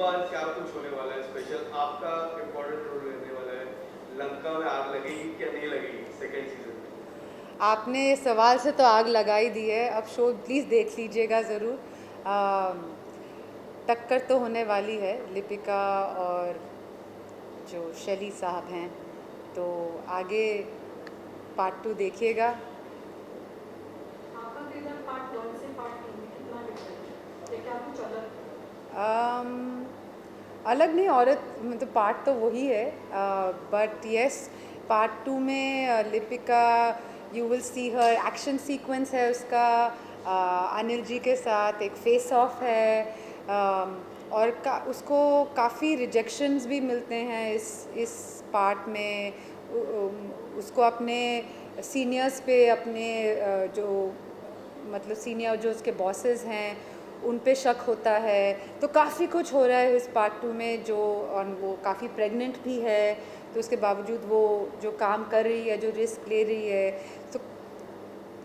बाद क्या कुछ होने वाला है स्पेशल? आपका इम्पोर्टेंट रोल रहने वाला है। लंका में आग लगेगी क्या नहीं लगेगी सेकेंड सीजन में? आपने सवाल से तो आग लगा ही दी है। अब शो प्लीज़ देख लीजिएगा ज़रूर। टक्कर तो होने वाली है लिपिका और जो शैली साहब हैं, तो आगे पार्ट 2 देखिएगा। आपका किरदार पार्ट 1 से पार्ट 2 में कितना डिफरेंट है या क्या कुछ अलग है? अम, अलग नहीं, औरत मतलब पार्ट तो वही है, बट यस पार्ट 2 में Lipika, you will see her action sequence है उसका, अनिल जी के साथ एक फेस ऑफ है, और उसको काफ़ी रिजेक्शंस भी मिलते हैं इस पार्ट में। उसको अपने सीनियर्स पे, अपने जो मतलब सीनियर जो उसके बॉसेस हैं उन पे शक होता है। तो काफ़ी कुछ हो रहा है इस पार्ट 2 में, जो और वो काफ़ी प्रेग्नेंट भी है, तो उसके बावजूद वो जो काम कर रही है, जो रिस्क ले रही है, तो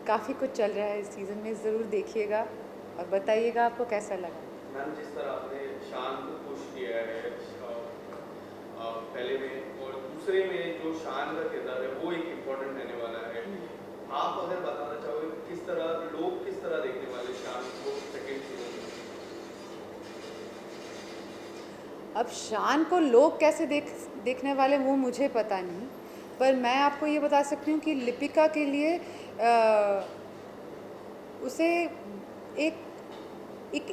काफ़ी कुछ चल रहा है इस सीज़न में। ज़रूर देखिएगा और बताइएगा आपको कैसा लगा। मैम, जिस तरह आपने शान को पुश किया है पहले में और दूसरे में जो शान का किरदार है वो एक इम्पोर्टेंट रहने वाला है, आप अगर बताना चाहोगे किस तरह लोग किस तरह देखने वाले शान को सेकेंड सीजन में? अब शान को लोग कैसे देखने वाले वो मुझे पता नहीं, पर मैं आपको ये बता सकती हूँ कि लिपिका के लिए उसे एक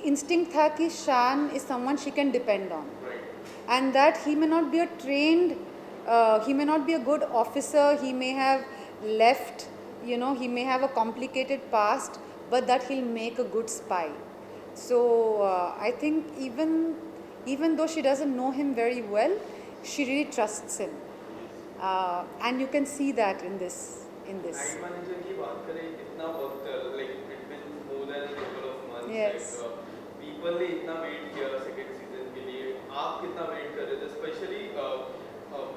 इंस्टिंक्ट था कि शान is someone she can depend on, and that he may not be a trained, he may not be a good officer, he may have left, he may have a complicated past, but that he'll make a good spy. So I think even though she doesn't know him very well, she really trusts him, and you can see that in this. Night manager की बात करें, इतना वक्त like it been more than a couple of months, Yes. Like people ने इतना wait किया second season के लिए, आप कितना वेट कर रहे थे? स्पेशली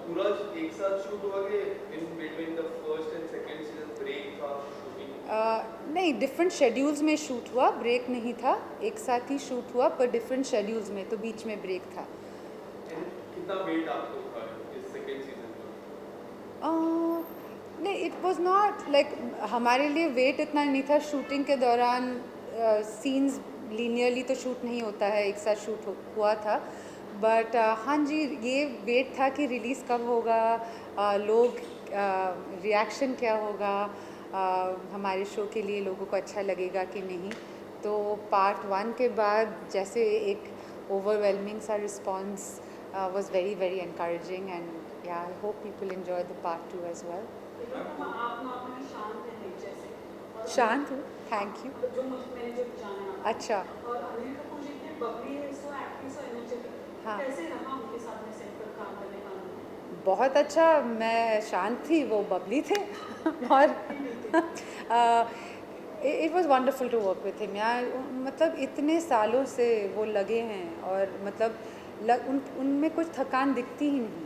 पूरा एक साथ शूट हुआ कि in between the first and second season break था शूटिंग? नहीं, डिफरेंट शेड्यूल्स में शूट हुआ, ब्रेक नहीं था, एक साथ ही शूट हुआ, पर डिफरेंट शेड्यूल्स में, तो बीच में ब्रेक था। एंड कितना वेट आपको था इस सेकंड सीजन का? नहीं, इट वॉज नॉट लाइक, हमारे लिए वेट इतना नहीं था। शूटिंग के दौरान सीन्स लीनियरली तो शूट नहीं होता है, एक साथ शूट हुआ था, बट हाँ जी, ये वेट था कि रिलीज़ कब होगा, लोग रिएक्शन क्या होगा, हमारे शो के लिए लोगों को अच्छा लगेगा कि नहीं। तो पार्ट 1 के बाद जैसे एक overwhelming सा response was very very encouraging, and yeah, I hope people enjoy the part 2 as well. लेकिन आप नॉर्मली शांत हैं जैसे, और शांत हूँ, थैंक यू। जो मैंने जो जाना है अच्छा। और अनिल कपूर जी इतने बबली है, सो एक्टिव, सो एनर्जेटिक, हाँ। कैसे रहा उनके साथ में सेट पर काम करने का अनुभव? बहुत अच्छा, मैं शांत थी, वो बबली थे और it was wonderful to work with him यार। मतलब इतने सालों से वो लगे हैं, और मतलब उनमें कुछ थकान दिखती ही नहीं,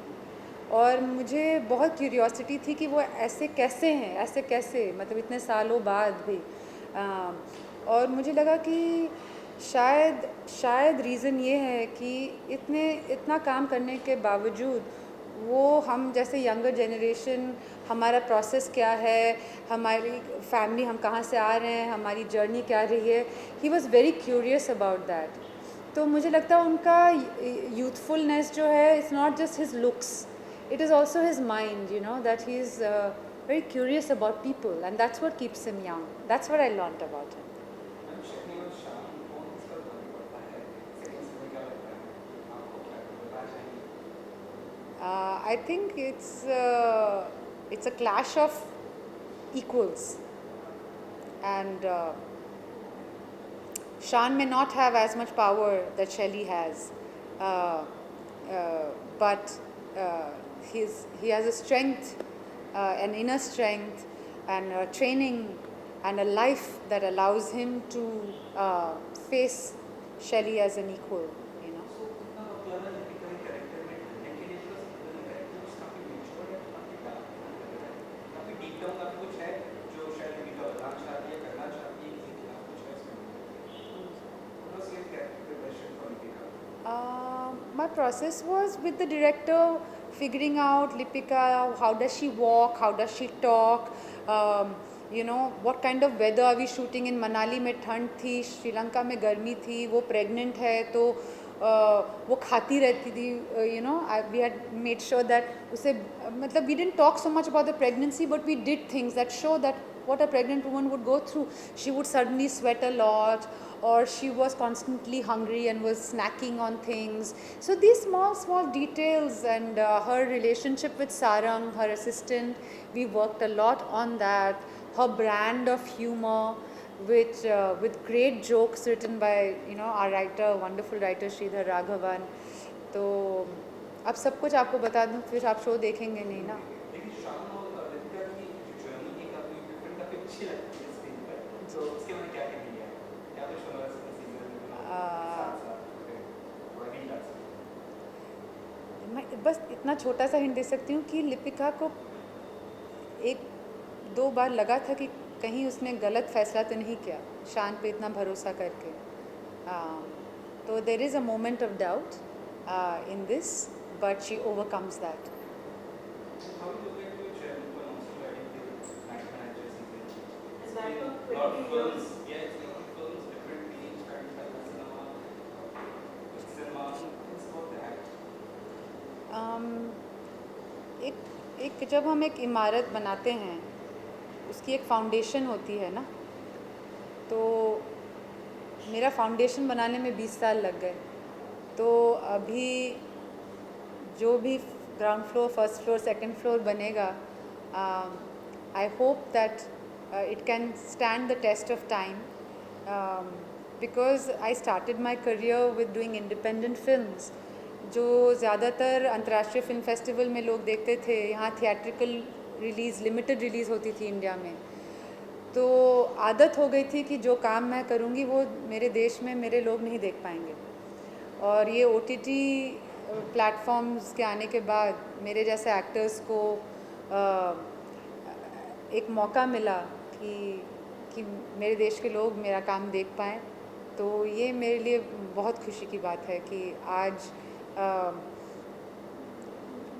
और मुझे बहुत क्यूरियोसिटी थी कि वो ऐसे कैसे मतलब इतने सालों बाद भी। और मुझे लगा कि शायद रीज़न ये है कि इतना काम करने के बावजूद वो हम जैसे यंगर जनरेशन, हमारा प्रोसेस क्या है, हमारी फैमिली, हम कहाँ से आ रहे हैं, हमारी जर्नी क्या रही है, he was very curious about that. तो मुझे लगता है उनका यूथफुलनेस जो है, it's not just his looks, it is also his mind, that he is very curious about people, and that's what keeps him young. That's what I learned about him. I think it's a clash of equals, and Shan may not have as much power that Shelley has, uh, but uh, he has a strength, an inner strength, and a training, and a life that allows him to face Shelley as an equal. my process was with the director, figuring out Lipika, how does she walk, how does she talk, you know, what kind of weather are we shooting in. Manali में ठंड थी, श्रीलंका में गर्मी थी, वो pregnant है तो वो खाती रहती थी, you know, we had made sure that उसे मतलब we didn't talk so much about the pregnancy, but we did things that show that what a pregnant woman would go through. She would suddenly sweat a lot, or she was constantly hungry and was snacking on things. So these small details, and her relationship with Sarang, her assistant, we worked a lot on that. Her brand of humor, which with great jokes written by, you know, our writer, wonderful writer Sridhar Raghavan. तो अब सब कुछ आपको बता दूं, फिर आप show देखेंगे नहीं ना. लेकिन शान और लतिका की जो जर्नी है काफी डिफरेंट, काफी अच्छी लगती है स्क्रीन पर, तो उसके बारे में क्या कहेंगे आप? क्या तो शो है सीजन साथ वही डांस. मैं बस इतना छोटा सा हिंट दे सकती हूँ कि लिपिका को एक दो बार लगा था कि कहीं उसने गलत फैसला तो नहीं किया शान पे इतना भरोसा करके. तो there is a moment of doubt in this, but she overcomes that. How do you look at your channel for also adding the night manager season? Is that for Lot of 20 years? films, yeah, it's a lot of films, different themes, starting by the cinema, it's about that. एक जब हम एक इमारत बनाते हैं, उसकी एक foundation होती है ना, तो मेरा फाउंडेशन बनाने में 20 साल लग गए. तो अभी जो भी ground floor, first floor, second floor बनेगा, I hope that it can stand the test of time, because I started my career with doing independent films, जो ज़्यादातर अंतर्राष्ट्रीय फिल्म फेस्टिवल में लोग देखते थे. यहाँ थिएट्रिकल रिलीज़, लिमिटेड रिलीज़ होती थी इंडिया में. तो आदत हो गई थी कि जो काम मैं करूँगी वो मेरे देश में मेरे लोग नहीं देख पाएंगे. और ये OTT प्लेटफॉर्म्स के आने के बाद मेरे जैसे एक्टर्स को एक मौका मिला कि मेरे देश के लोग मेरा काम देख पाएँ. तो ये मेरे लिए बहुत खुशी की बात है कि आज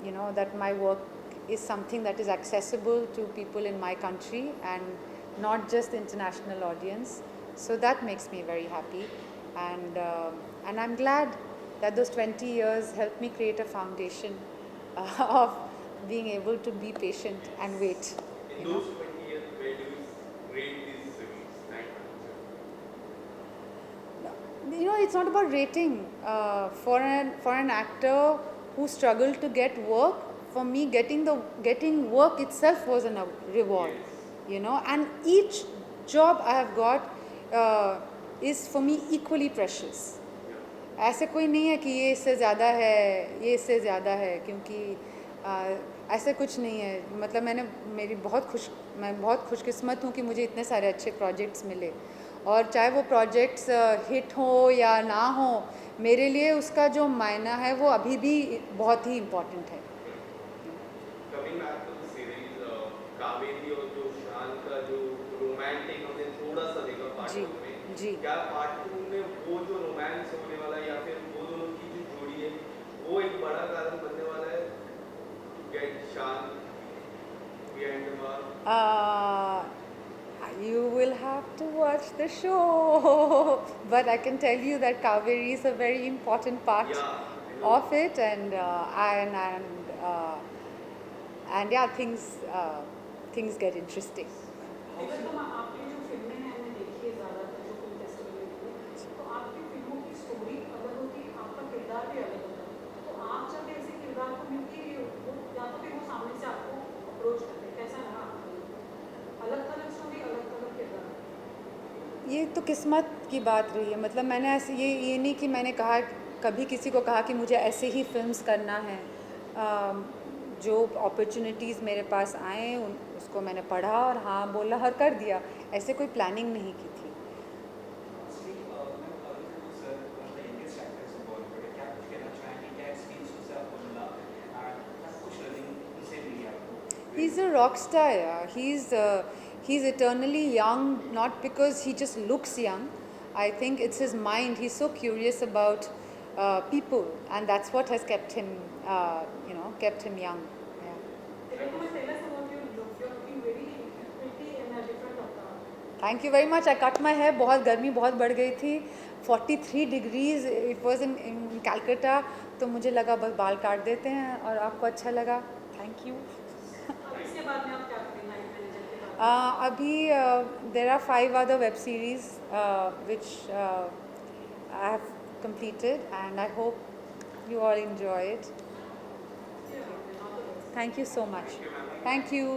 you know, that my work is something that is accessible to people in my country and not just the international audience. So that makes me very happy, and I'm glad that those 20 years helped me create a foundation of being able to be patient and wait. In You know? those 20 years, where do you rate these series? 9 You know, it's not about rating. For an actor who struggled to get work, for me getting work itself was a reward. Yes. You know, and each job I have got is for me equally precious. ऐसे कोई नहीं है कि ये इससे ज़्यादा है, ये इससे ज़्यादा है, क्योंकि ऐसे कुछ नहीं है. मतलब मैं बहुत खुशकिस्मत हूँ कि मुझे इतने सारे अच्छे प्रोजेक्ट्स मिले, और चाहे वो प्रोजेक्ट्स हिट हो या ना हो, मेरे लिए उसका जो मायना है वो अभी भी बहुत ही इम्पोर्टेंट है. Coming back to the series, Kaveri और जो शान का जो रोमांटिक हमने थोड़ा सा देखा पार्ट जी, 1 में, जी. क्या पार्ट 2 में वो जो रोमांस होने वाला है या फिर वो दोनों की जो जोड़ी है वो एक बड़ा कारण बनने वाला है गेट शान behind the bar? You will have to watch the show, but I can tell you that Kaveri is a very important part Yeah, I know. of it, and yeah, things get interesting. अगर तो आपकी जो फिल्में हैं हमने देखी है ज़्यादातर जो फिल्म फेस्टिवल में देखी है, तो आपकी फिल्मों की स्टोरी अलग होती है, आपका किरदार भी अलग होता है. तो आप जब ऐसे किरदार को मिलती है, वो या तो फिर वो सामने से आपको अप्रोच करते हैं, कैसा लगा आपको? अलग अलग स्टोरी, अलग अलग किरदार. ये तो किस्मत की बात रही है. मतलब मैंने ऐसे ये नहीं कि मैंने कहा, कभी किसी को कहा कि मुझे ऐसे ही फिल्म्स करना है. जो अपॉर्चुनिटीज़ मेरे पास आए उसको मैंने पढ़ा और हाँ बोला और कर दिया. ऐसे कोई प्लानिंग नहीं की थी. Lastly, मैं अरुण को sir, one of the youngest actors in Bollywood है, क्या कुछ कहना चाहेंगे, क्या experience उनसे आपको मिला, and क्या कुछ learning उनसे मिली आपको? He's a rock star. Yeah. He's eternally young, not because he just looks young. I think it's his mind. He's so curious about people, and that's what has kept him, kept him young. Yeah. Tell us about your look. You're looking very pretty and different avatar. Thank you very much. I cut my hair. बहुत गर्मी बहुत बढ़ गई थी. 43 degrees. It was in Calcutta. तो मुझे लगा बस बाल काट देते हैं और आपको अच्छा लगा. Thank you. अब इसके बाद में आप क्या करेंगे लाइफ मैनेजर के बाद? अभी there are 5 other web series which I have completed, and I hope you all enjoy it. Yeah, all the best. Thank you so much. Thank you.